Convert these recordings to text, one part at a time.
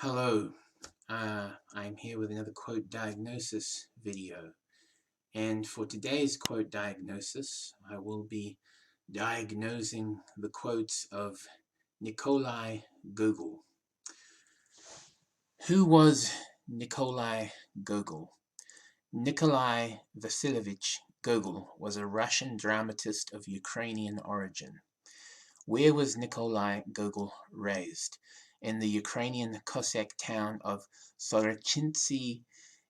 Hello, I'm here with another quote diagnosis video, and for today's quote diagnosis, I will be diagnosing the quotes of Nikolai Gogol. Who was Nikolai Gogol? Nikolai Vasilievich Gogol was a Russian dramatist of Ukrainian origin. Where was Nikolai Gogol raised? In the Ukrainian Cossack town of Sorochintsy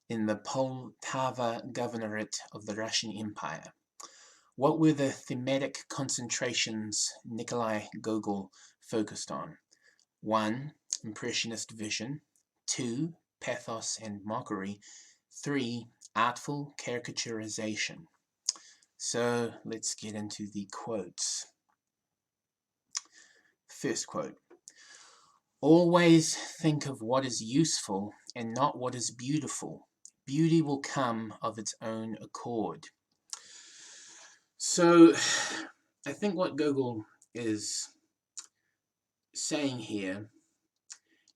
in the Poltava Governorate of the Russian Empire. What were the thematic concentrations Nikolai Gogol focused on? 1. Impressionist vision. 2. Pathos and mockery. 3. Artful caricaturization. So let's get into the quotes. First quote. Always think of what is useful and not what is beautiful. Beauty will come of its own accord. So, I think what Gogol is saying here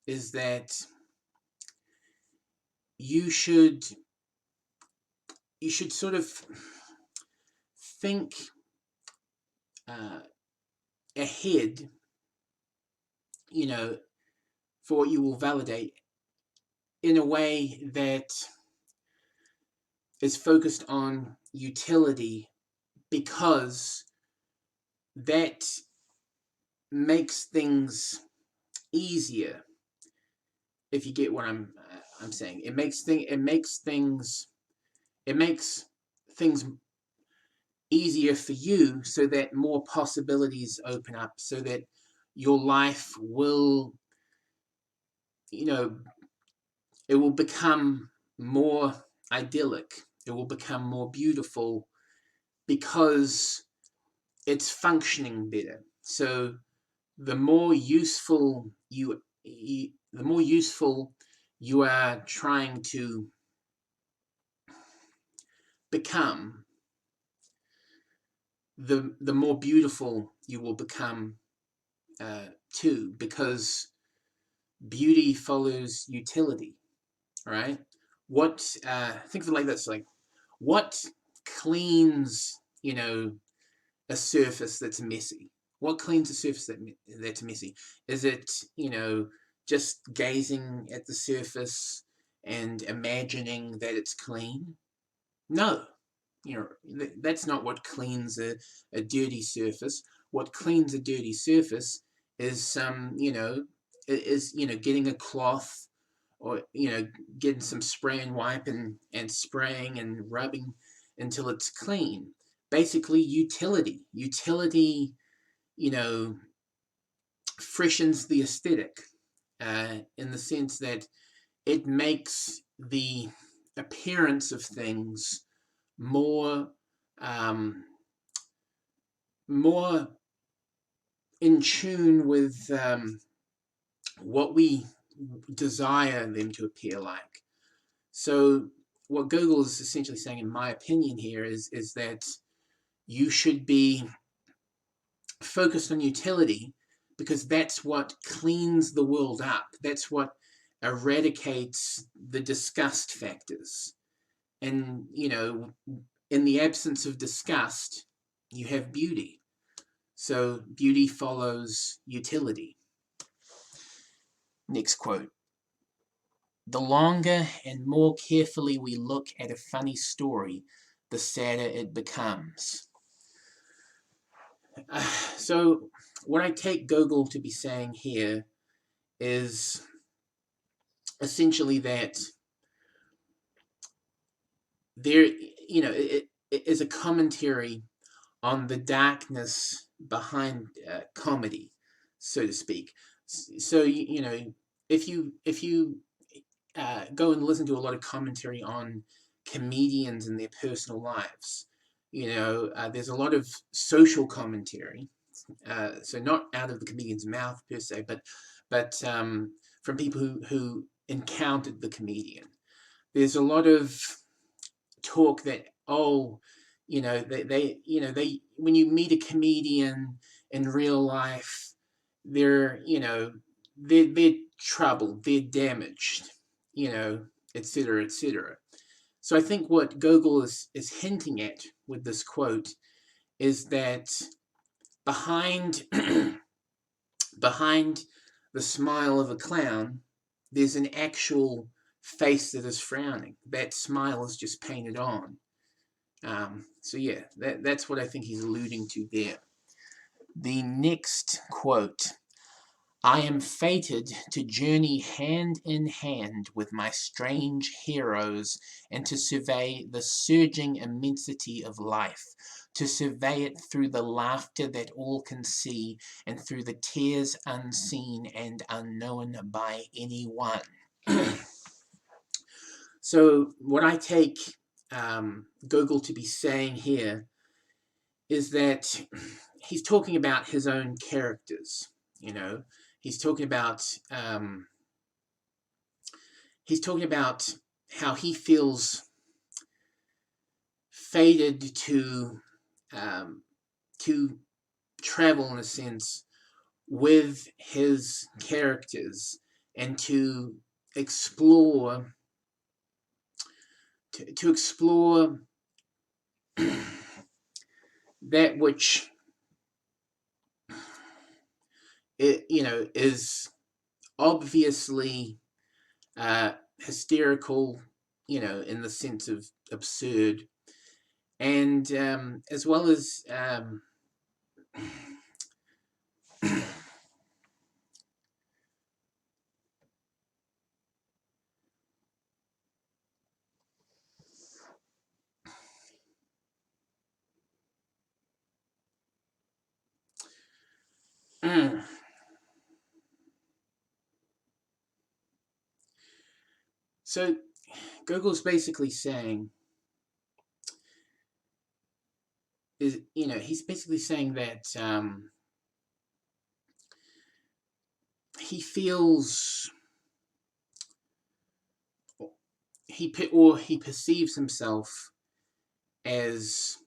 is that you should sort of think ahead, for what you will validate in a way that is focused on utility, because that makes things easier. If you get what I'm saying, it makes things easier for you, so that more possibilities open up, so that your life will, it will become more idyllic. It will become more beautiful because it's functioning better. So the more useful you are trying to become, the more beautiful you will become too, because beauty follows utility, right? Think of it like this: like, what cleans a surface that's messy? What cleans a surface that's messy? Is it just gazing at the surface and imagining that it's clean? No, that's not what cleans a dirty surface. What cleans a dirty surface is getting a cloth, or getting some spray and wipe and spraying and rubbing until it's clean. Basically, utility freshens the aesthetic, in the sense that it makes the appearance of things more in tune with what we desire them to appear like. So what Gogol is essentially saying, in my opinion here, is that you should be focused on utility, because that's what cleans the world up. That's what eradicates the disgust factors. And, in the absence of disgust, you have beauty. So beauty follows utility. Next quote. The longer and more carefully we look at a funny story, the sadder it becomes. So what I take Gogol to be saying here is essentially that there, it is a commentary on the darkness behind comedy, so to speak. So if you go and listen to a lot of commentary on comedians and their personal lives, there's a lot of social commentary. So not out of the comedian's mouth per se, but from people who encountered the comedian. There's a lot of talk that, they when you meet a comedian in real life, they're troubled, they're damaged, you know, etc., etc. So I think what Gogol is hinting at with this quote is that behind behind the smile of a clown, there's an actual face that is frowning. That smile is just painted on. So yeah, that's what I think he's alluding to there. The next quote: I am fated to journey hand in hand with my strange heroes, and to survey the surging immensity of life, to survey it through the laughter that all can see, and through the tears unseen and unknown by anyone. So what I take Gogol to be saying here is that he's talking about his own characters, you know. He's talking about how he feels fated to travel, in a sense, with his characters, and to explore to explore that which is obviously hysterical, in the sense of absurd, and as well as so Gogol's basically saying he's basically saying that he feels he perceives himself as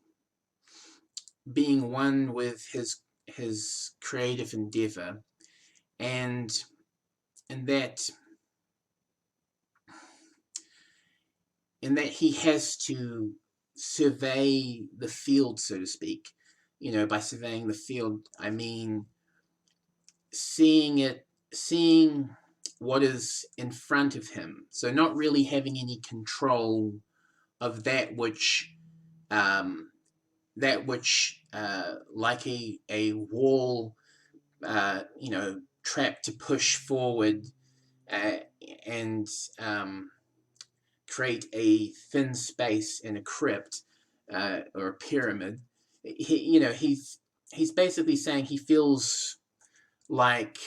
being one with his creative endeavor, and that he has to survey the field, so to speak. By surveying the field, I mean seeing what is in front of him. So not really having any control of that which like a wall, trap to push forward, and create a thin space in a crypt, or a pyramid. He's basically saying he feels like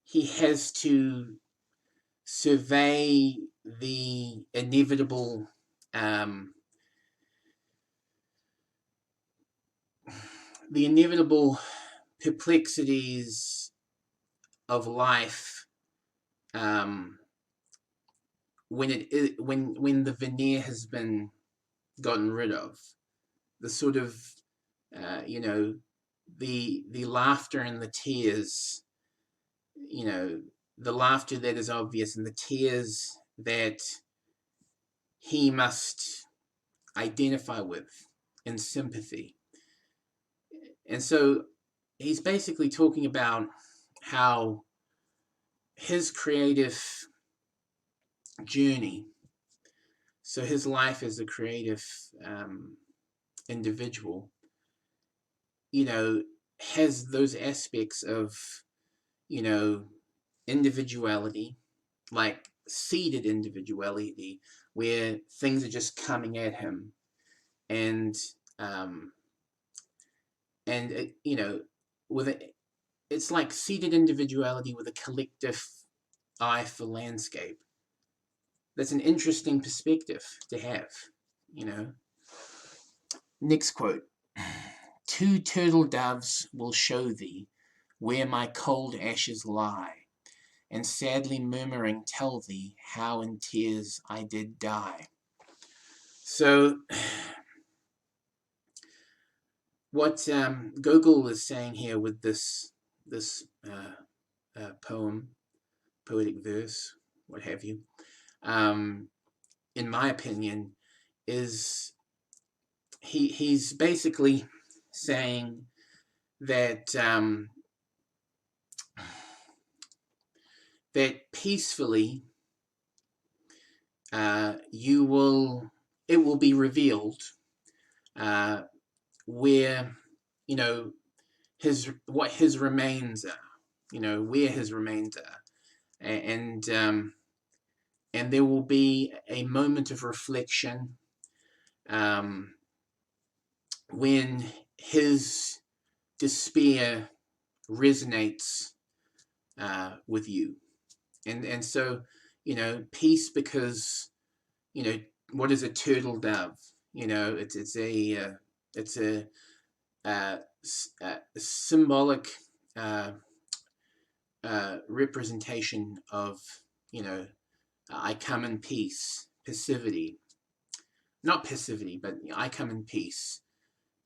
he has to survey the inevitable perplexities of life, when the veneer has been gotten rid of. The sort of the laughter and the tears, the laughter that is obvious and the tears that he must identify with in sympathy. And so he's basically talking about how his creative journey, so his life as a creative individual, has those aspects of, individuality, like seated individuality, where things are just coming at him, and with it, it's like seated individuality with a collective eye for landscape. That's an interesting perspective to have, Next quote: Two turtle doves will show thee where my cold ashes lie, and sadly murmuring tell thee how in tears I did die. So what Gogol is saying here with this poem poetic verse, what have you, in my opinion, is he's basically saying that that peacefully it will be revealed where, you know, what his remains are, you know, where his remains are, and there will be a moment of reflection when his despair resonates with you, and so, you know, peace, because, you know, what is a turtle dove? You know, it's a symbolic representation of, you know, I come in peace, passivity, not passivity, but I come in peace,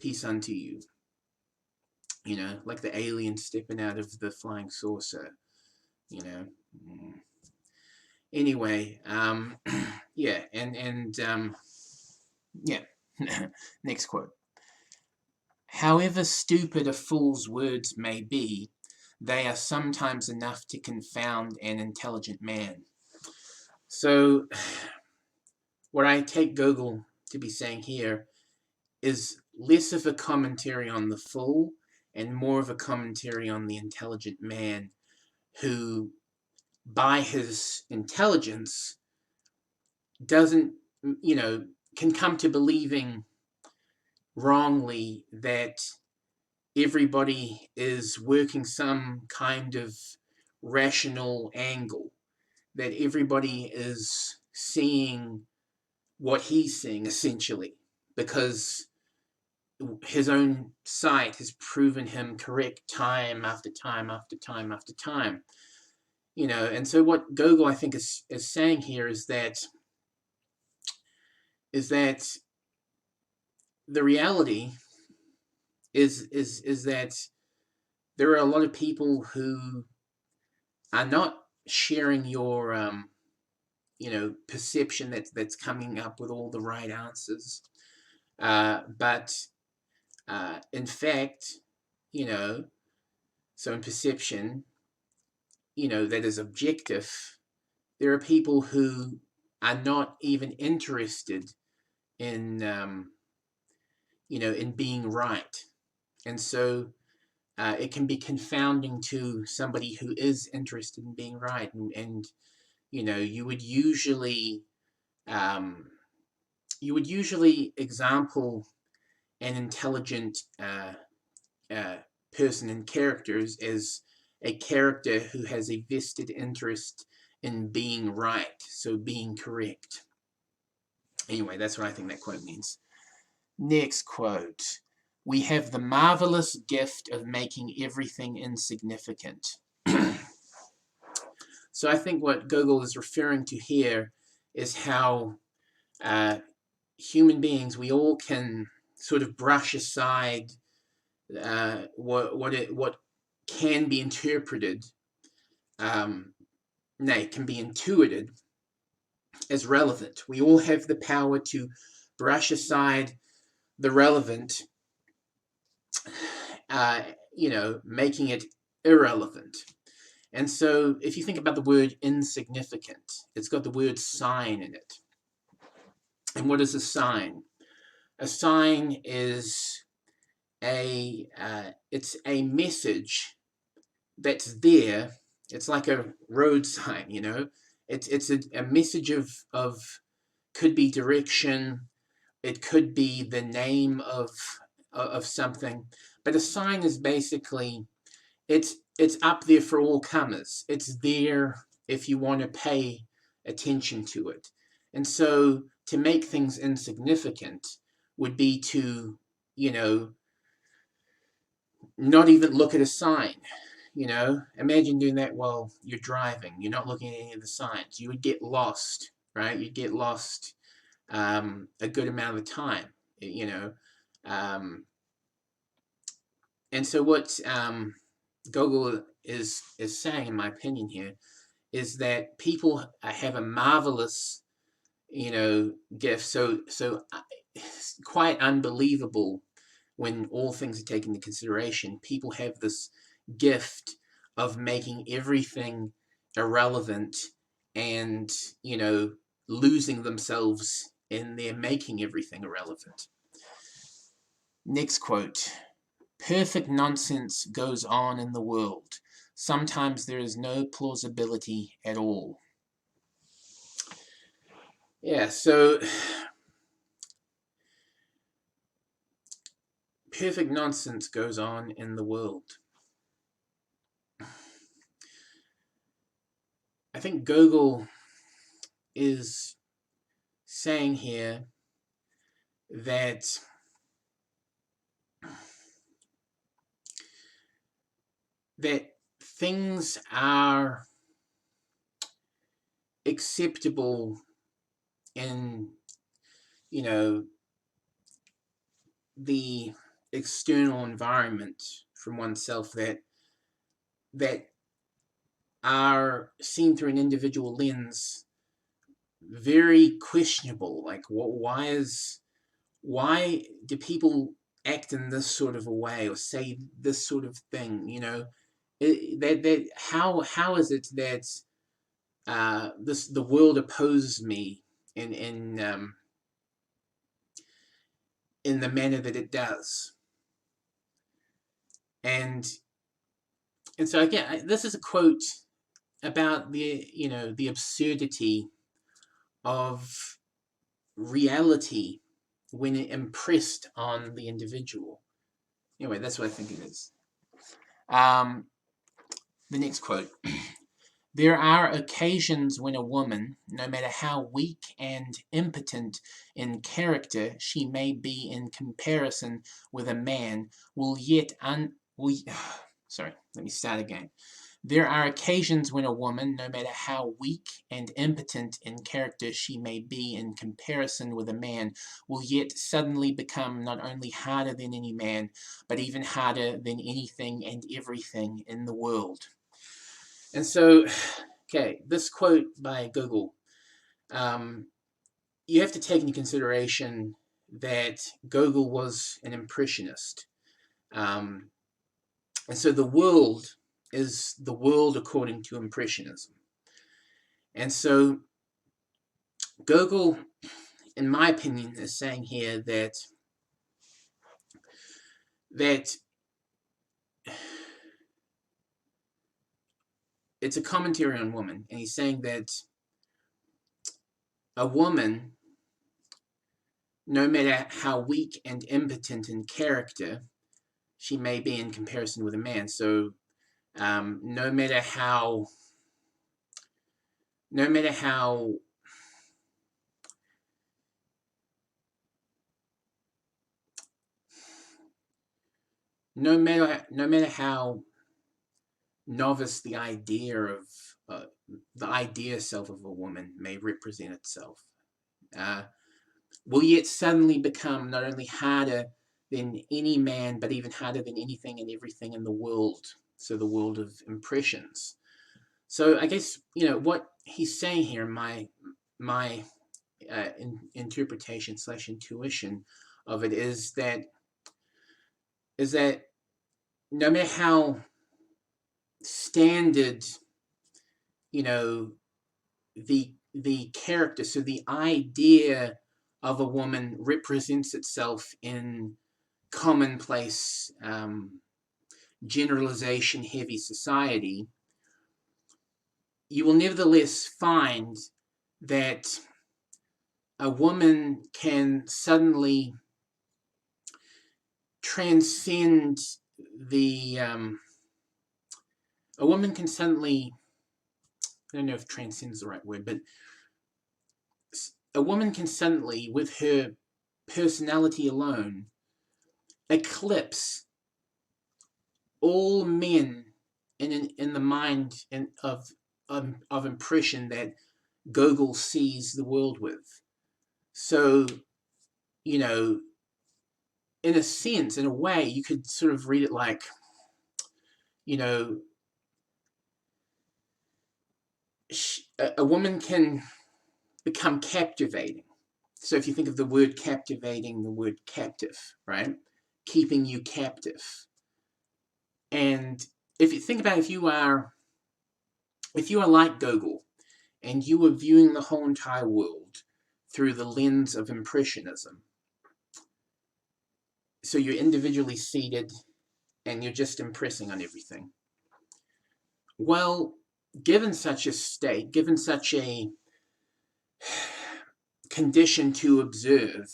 peace unto you. You know, like the alien stepping out of the flying saucer. You know. Anyway, yeah, and yeah. Next quote. However stupid a fool's words may be, they are sometimes enough to confound an intelligent man. So, what I take Gogol to be saying here is less of a commentary on the fool and more of a commentary on the intelligent man who, by his intelligence, doesn't, you know, can come to believing wrongly that everybody is working some kind of rational angle, that everybody is seeing what he's seeing, essentially, because his own sight has proven him correct time after time after time after time. You know, and so what Gogol, I think, is saying here is that the reality is that there are a lot of people who are not sharing your you know, perception that's coming up with all the right answers, but in fact, you know, so in perception, you know, that is objective, there are people who are not even interested in you know, in being right, and so it can be confounding to somebody who is interested in being right, and you know, you would usually example an intelligent person and characters as a character who has a vested interest in being right, so being correct. Anyway, that's what I think that quote means. Next quote. We have the marvelous gift of making everything insignificant. So I think what Gogol is referring to here is how human beings, we all can sort of brush aside what can be interpreted, can be intuited as relevant. We all have the power to brush aside the relevant, you know, making it irrelevant. And so if you think about the word insignificant, it's got the word sign in it. And what is a sign? A sign is it's a message that's there. It's like a road sign, you know. It's a message of could be direction, it could be the name of something, but a sign is basically it's up there for all comers. It's there if you want to pay attention to it. And so to make things insignificant would be to, you know, not even look at a sign. You know, imagine doing that while you're driving. You're not looking at any of the signs. You would get lost, right? You'd get lost a good amount of the time, you know. And so what Gogol is saying, in my opinion here, is that people have a marvelous, gift. So it's quite unbelievable when all things are taken into consideration. People have this gift of making everything irrelevant and, losing themselves in their making everything irrelevant. Next quote. Perfect nonsense goes on in the world. Sometimes there is no plausibility at all. Yeah, so perfect nonsense goes on in the world. I think Gogol is saying here that things are acceptable in, the external environment from oneself that are seen through an individual lens very questionable. Like, why do people act in this sort of a way or say this sort of thing? How is it that the world opposes me in the manner that it does? And so again, this is a quote about the absurdity of reality when it impressed on the individual. Anyway, that's what I think it is. The next quote. There are occasions when a woman, no matter how weak and impotent in character she may be in comparison with a man, will yet sorry, let me start again. There are occasions when a woman, no matter how weak and impotent in character she may be in comparison with a man, will yet suddenly become not only harder than any man, but even harder than anything and everything in the world. And so, okay, this quote by Gogol, you have to take into consideration that Gogol was an impressionist. And so the world is the world according to impressionism. And so Gogol, in my opinion, is saying here that it's a commentary on woman, and he's saying that a woman, no matter how weak and impotent in character she may be in comparison with a man, so no matter how no matter how novice the idea self of a woman may represent itself, will yet suddenly become not only harder than any man, but even harder than anything and everything in the world. So the world of impressions. So I guess what he's saying here, my interpretation / intuition of it is that no matter how standard, the character, so the idea of a woman represents itself in commonplace, generalization heavy society, you will nevertheless find that a woman can suddenly transcend a woman can suddenly, I don't know if transcend is the right word, but a woman can suddenly, with her personality alone, eclipse all men in the mind of impression that Gogol sees the world with. So, in a sense, in a way, you could sort of read it like, a woman can become captivating. So if you think of the word captivating, the word captive, right? Keeping you captive. And if you think about if you are like Gogol and you are viewing the whole entire world through the lens of Impressionism, so you're individually seated and you're just impressing on everything. Well, given such a state, given such a condition to observe,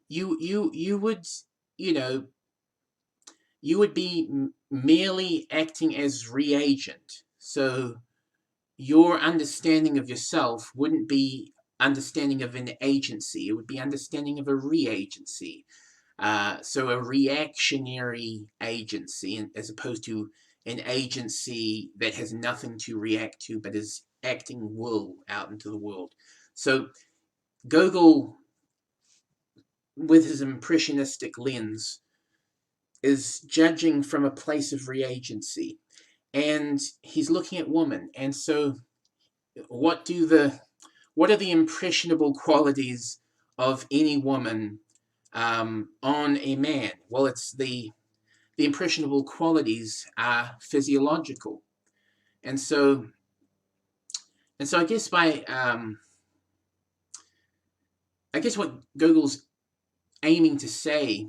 you would, you know, you would be merely acting as reagent. So your understanding of yourself wouldn't be understanding of an agency. It would be understanding of a reagency. So a reactionary agency, as opposed to an agency that has nothing to react to but is acting will out into the world. So Gogol, with his impressionistic lens, is judging from a place of reagency, and he's looking at woman. And so what are the impressionable qualities of any woman on a man? Well, it's the impressionable qualities are physiological. And so I guess what Gogol's aiming to say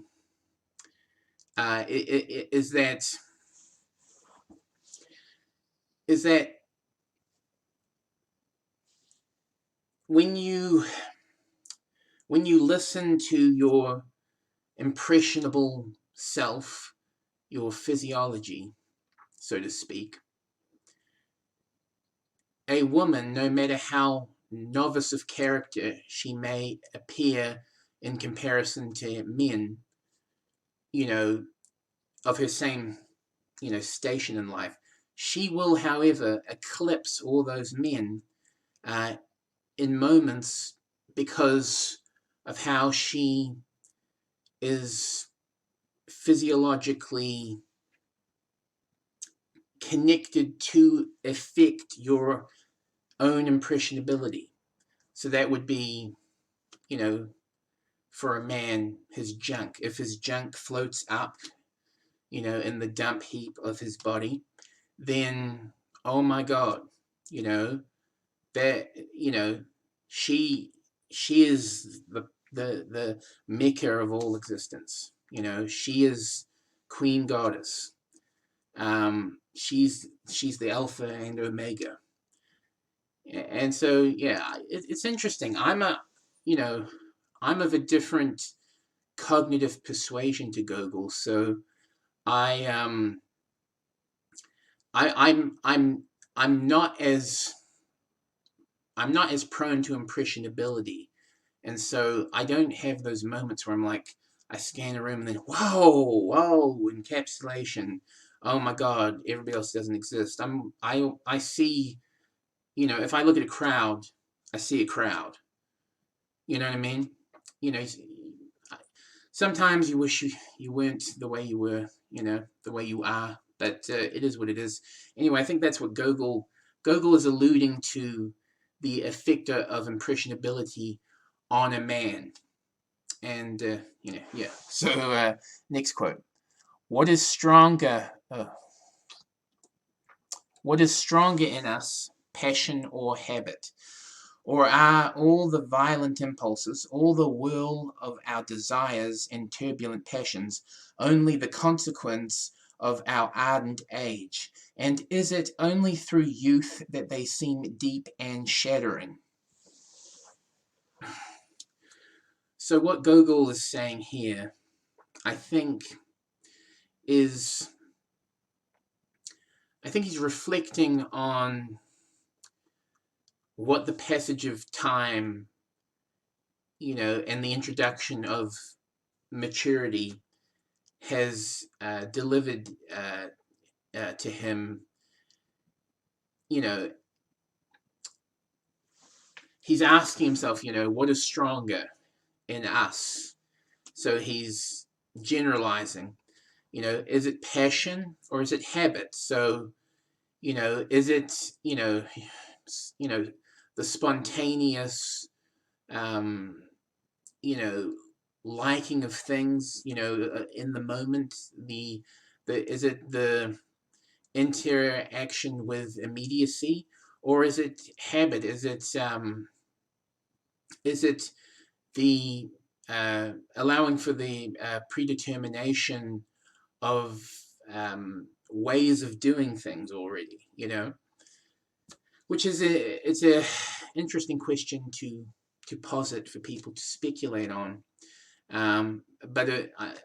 is that when you listen to your impressionable self, your physiology, so to speak, a woman, no matter how novice of character she may appear in comparison to men, of her same, station in life, she will, however, eclipse all those men in moments, because of how she is physiologically connected to affect your own impressionability. So that would be, for a man, his junk. If his junk floats up, in the dump heap of his body, then, oh my God, that, she is the maker of all existence. She is Queen Goddess. She's the Alpha and Omega. And so, yeah, it's interesting. I'm of a different cognitive persuasion to Gogol, so I'm not as prone to impressionability, and so I don't have those moments where I'm like, I scan a room and then whoa, encapsulation. Oh my God, everybody else doesn't exist. I see, if I look at a crowd, I see a crowd. You know what I mean? Sometimes you wish you weren't the way you were, the way you are, but it is what it is. Anyway, I think that's what Gogol is alluding to, the effect of impressionability on a man. And, yeah. So, next quote. What is stronger in us, passion or habit? Or are all the violent impulses, all the whirl of our desires and turbulent passions, only the consequence of our ardent age? And is it only through youth that they seem deep and shattering? So what Gogol is saying here, I think he's reflecting on what the passage of time, and the introduction of maturity has delivered to him. He's asking himself, what is stronger in us? So he's generalizing, is it passion or is it habit? So, Is it, the spontaneous, um, you know, liking of things, in the moment? Is it the interaction with immediacy, or is it habit? Is it the allowing for the predetermination of ways of doing things already? Which is it's a interesting question to posit for people to speculate on. But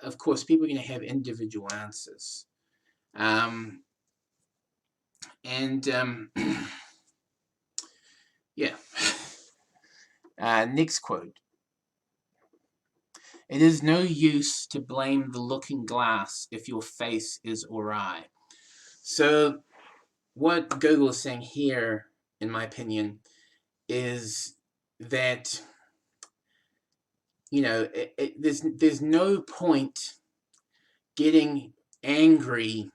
of course, people are going to have individual answers. And yeah. Next quote. It is no use to blame the looking glass if your face is awry. So what Gogol is saying here, in my opinion, is that there's no point getting angry,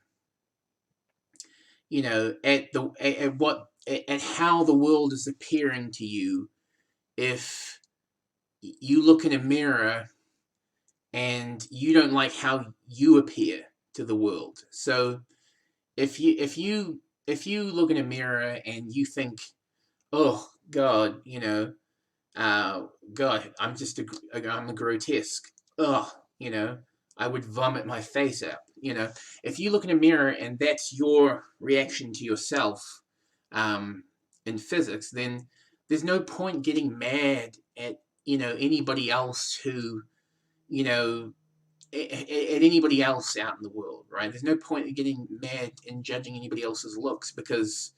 at how the world is appearing to you if you look in a mirror and you don't like how you appear to the world. So if you look in a mirror and you think, oh God, God, I'm a grotesque. Ugh, I would vomit my face out. If you look in a mirror and that's your reaction to yourself, in physics, then there's no point getting mad at anybody else who you know at anybody else out in the world, right? There's no point in getting mad and judging anybody else's looks, because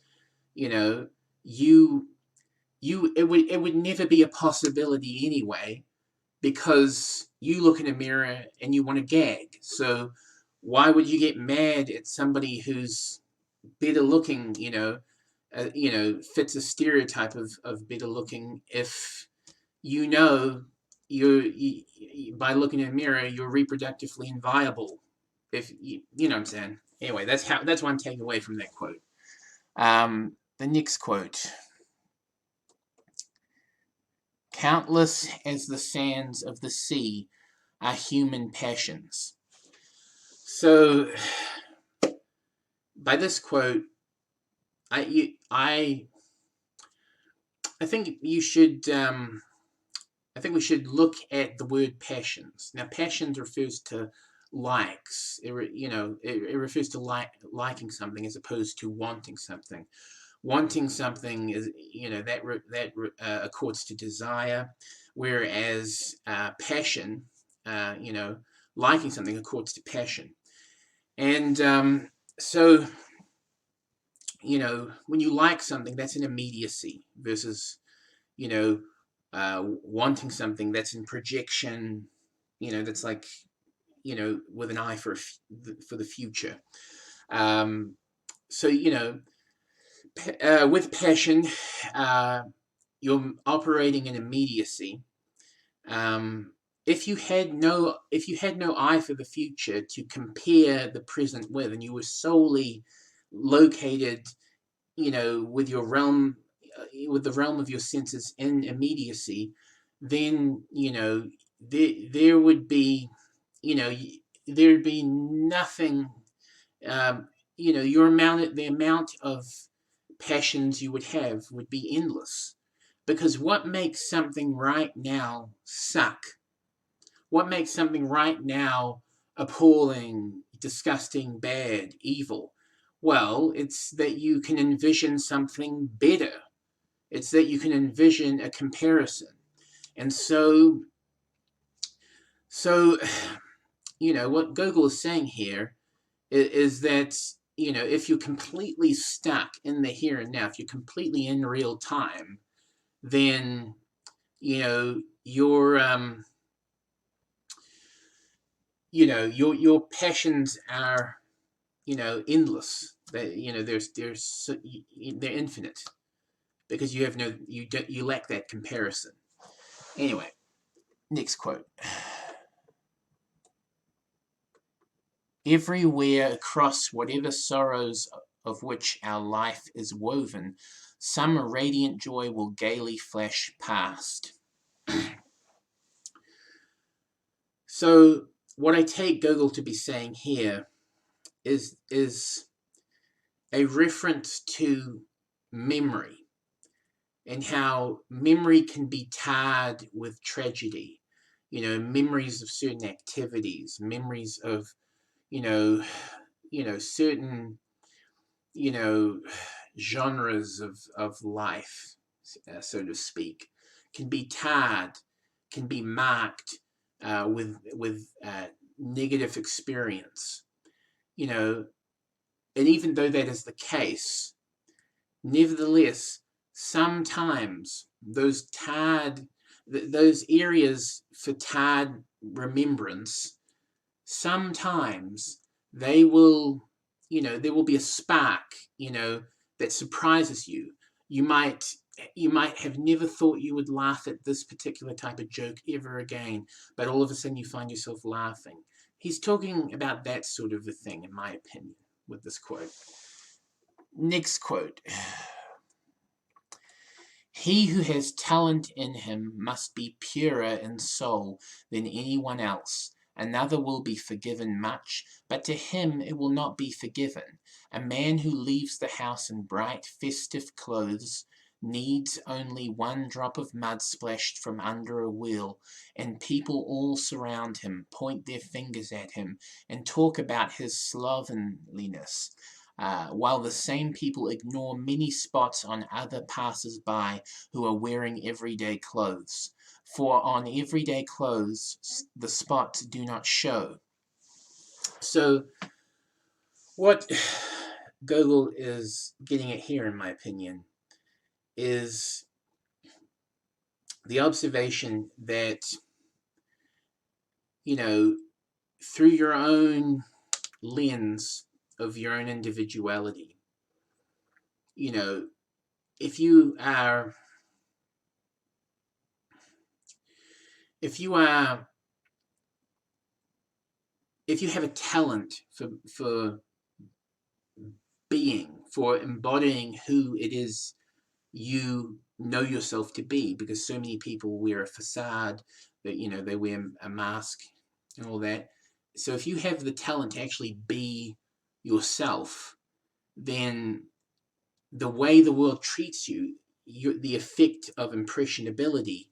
you know you it would never be a possibility anyway, because you look in a mirror and you want to gag. So why would you get mad at somebody who's better looking, fits a stereotype of better looking, if you know by looking in a mirror you're reproductively inviable? If you know what I'm saying. Anyway, that's one takeaway from that quote. The next quote. Countless as the sands of the sea are human passions. So, by this quote, I think you should. I think we should look at the word passions. Now, passions refers to likes. It refers to liking something as opposed to wanting something. Wanting something is, that accords to desire, whereas passion, liking something accords to passion. And so, when you like something, that's an immediacy, versus, wanting something that's in projection, that's like, with an eye for the future. So, with passion, you're operating in immediacy. If you had no eye for the future to compare the present with, and you were solely located, with your realm, with the realm of your senses in immediacy, then there would be, there'd be nothing. The amount of passions you would have would be endless. Because what makes something right now suck? What makes something right now appalling, disgusting, bad, evil? Well, it's that you can envision something better. It's that you can envision a comparison. And so what Gogol is saying here is that, if you're completely stuck in the here and now, if you're completely in real time, then, your passions are, endless. They're infinite, because you lack that comparison. Anyway, next quote. Everywhere across whatever sorrows of which our life is woven, some radiant joy will gaily flash past. So what I take Gogol to be saying here is a reference to memory, and how memory can be tarred with tragedy. Memories of certain activities, memories of, certain, genres of life, so to speak, can be tarred, can be marked with negative experience. And even though that is the case, nevertheless, sometimes those areas for tarred remembrance, sometimes they will, there will be a spark, that surprises you. You might have never thought you would laugh at this particular type of joke ever again, but all of a sudden you find yourself laughing. He's talking about that sort of a thing, in my opinion, with this quote. Next quote. He who has talent in him must be purer in soul than anyone else. Another will be forgiven much, but to him it will not be forgiven. A man who leaves the house in bright, festive clothes needs only one drop of mud splashed from under a wheel, and people all surround him, point their fingers at him, and talk about his slovenliness. While the same people ignore many spots on other passers-by who are wearing everyday clothes. For on everyday clothes the spots do not show. So what Gogol is getting at here, in my opinion, is the observation that, through your own lens of your own individuality, if you have a talent for embodying who it is you know yourself to be, because so many people wear a facade, that they wear a mask and all that. So if you have the talent to actually be yourself, then the way the world treats you, the effect of impressionability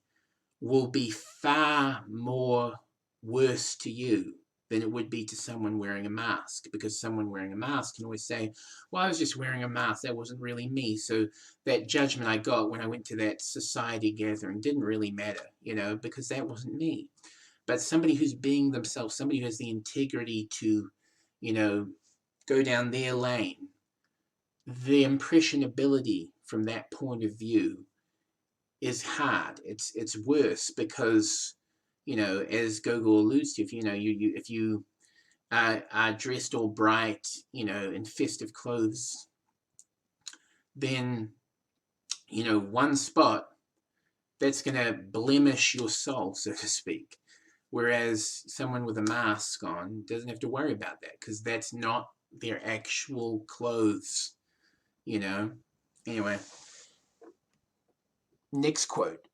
will be far more worse to you than it would be to someone wearing a mask, because someone wearing a mask can always say, well, I was just wearing a mask, that wasn't really me, so that judgment I got when I went to that society gathering didn't really matter, because that wasn't me. But somebody who's being themselves, somebody who has the integrity to, go down their lane, the impressionability from that point of view is hard. It's worse because, as Gogol alludes to, if you are dressed all bright, in festive clothes, then, one spot that's going to blemish your soul, so to speak. Whereas someone with a mask on doesn't have to worry about that, because that's not their actual clothes, Anyway, next quote.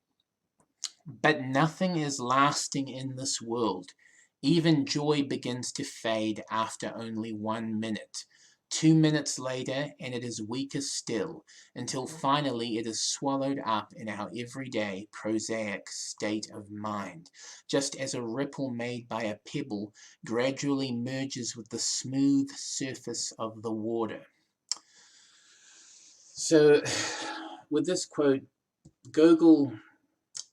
But nothing is lasting in this world. Even joy begins to fade after only 1 minute. 2 minutes later, and it is weaker still, until finally it is swallowed up in our everyday, prosaic state of mind, just as a ripple made by a pebble gradually merges with the smooth surface of the water. So, with this quote, Gogol,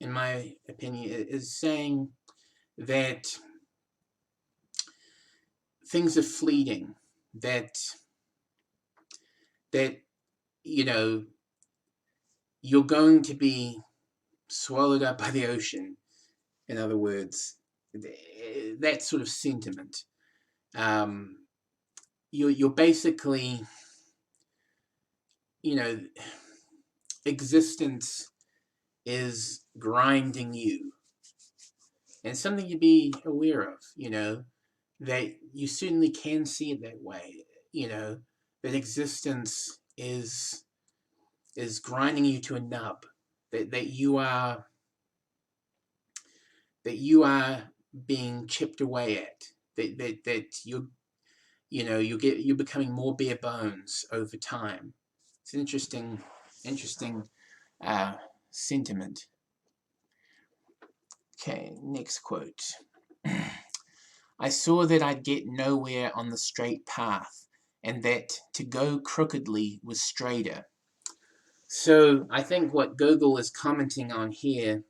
in my opinion, is saying that things are fleeting, that you're going to be swallowed up by the ocean, in other words, that sort of sentiment. You're basically, existence is grinding you, and something to be aware of, that you certainly can see it that way, that existence is grinding you to a nub, that you are being chipped away at, that you're becoming more bare bones over time. It's an interesting sentiment. Okay, next quote. I saw that I'd get nowhere on the straight path, and that to go crookedly was straighter. So I think what Gogol is commenting on here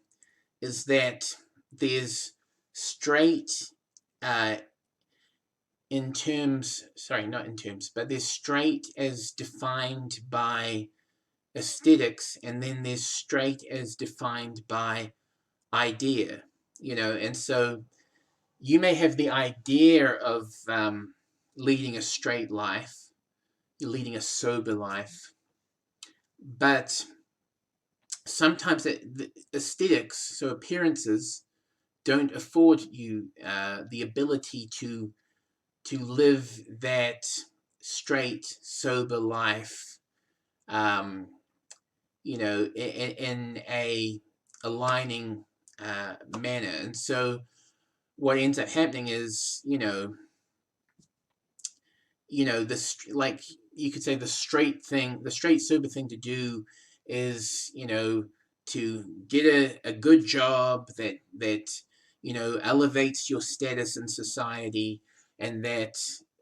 is that there's straight uh, in terms, sorry, not in terms, but there's straight as defined by aesthetics, and then there's straight as defined by idea, and so you may have the idea of leading a straight life, leading a sober life, but sometimes the aesthetics, so appearances, don't afford you the ability to live that straight, sober life, in a aligning manner. And so what ends up happening is, this, like, you could say the straight sober thing to do is, to get a good job that elevates your status in society, and that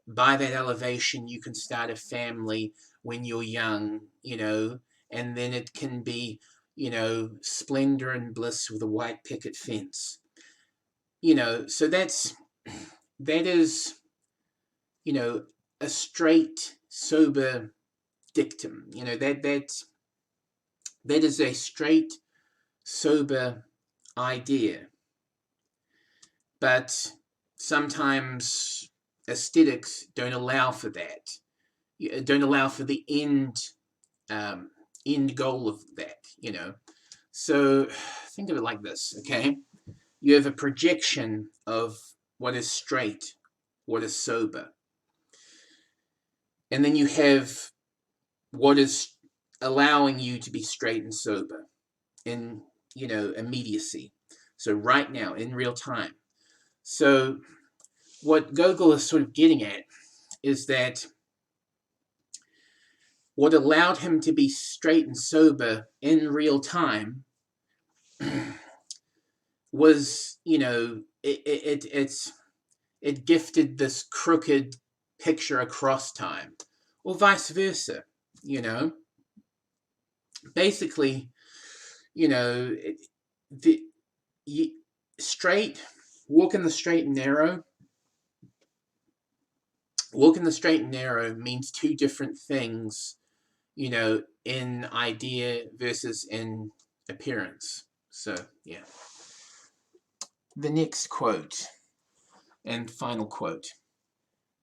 by that elevation you can start a family when you're young, and then it can be, splendor and bliss with a white picket fence. So that is, a straight, sober dictum. That is a straight, sober idea. But sometimes aesthetics don't allow for that. Don't allow for the end goal of that. So think of it like this, okay? You have a projection of what is straight, what is sober. And then you have what is allowing you to be straight and sober in, immediacy. So right now, in real time. So what Gogol is sort of getting at is that what allowed him to be straight and sober in real time was, it gifted this crooked picture across time, or vice versa. Basically, the straight, walking the straight and narrow. Walking the straight and narrow means two different things, in idea versus in appearance. So, yeah. The next quote, and final quote.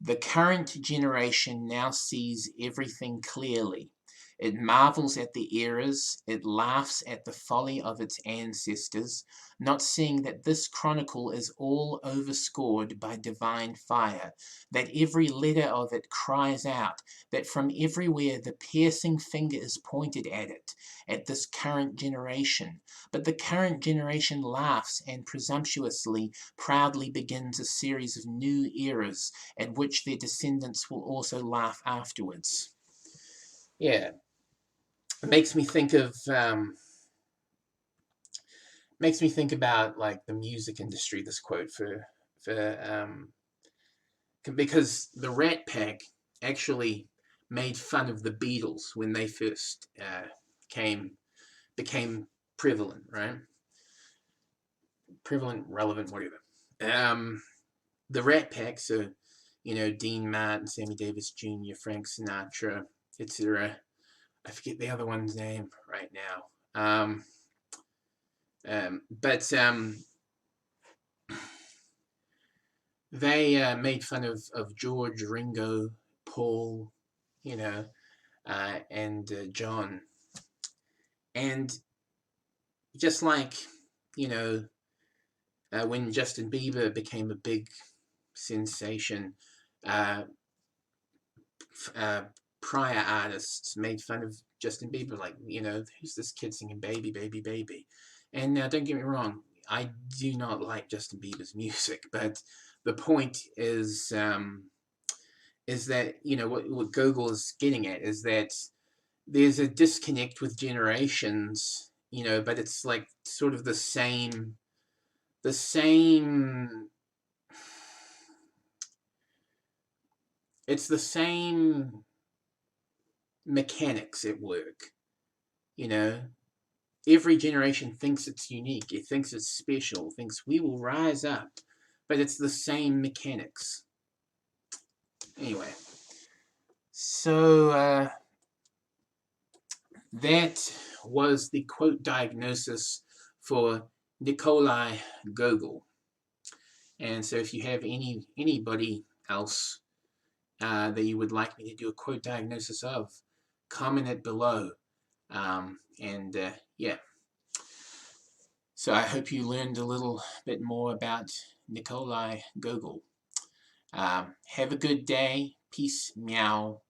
The current generation now sees everything clearly. It marvels at the errors, it laughs at the folly of its ancestors, not seeing that this chronicle is all overscored by divine fire, that every letter of it cries out, that from everywhere the piercing finger is pointed at it, at this current generation. But the current generation laughs and presumptuously, proudly begins a series of new eras at which their descendants will also laugh afterwards. Yeah. It makes me think about like the music industry. This quote because the Rat Pack actually made fun of the Beatles when they first became prevalent, right? Prevalent, relevant, whatever. The Rat Pack, so Dean Martin, Sammy Davis Jr., Frank Sinatra, etc. I forget the other one's name right now. But they made fun of George, Ringo, Paul, and John. And just like, when Justin Bieber became a big sensation, prior artists made fun of Justin Bieber, like, who's this kid singing "Baby, Baby, Baby"? And now, don't get me wrong, I do not like Justin Bieber's music, but the point is that what Gogol is getting at is that there's a disconnect with generations, but it's like sort of the same. It's the same mechanics at work, you know. Every generation thinks it's unique, it thinks it's special, thinks we will rise up, but it's the same mechanics. Anyway, so that was the quote diagnosis for Nikolai Gogol. And so if you have anybody else that you would like me to do a quote diagnosis of, comment it below. Yeah. So I hope you learned a little bit more about Nikolai Gogol. Have a good day. Peace. Meow.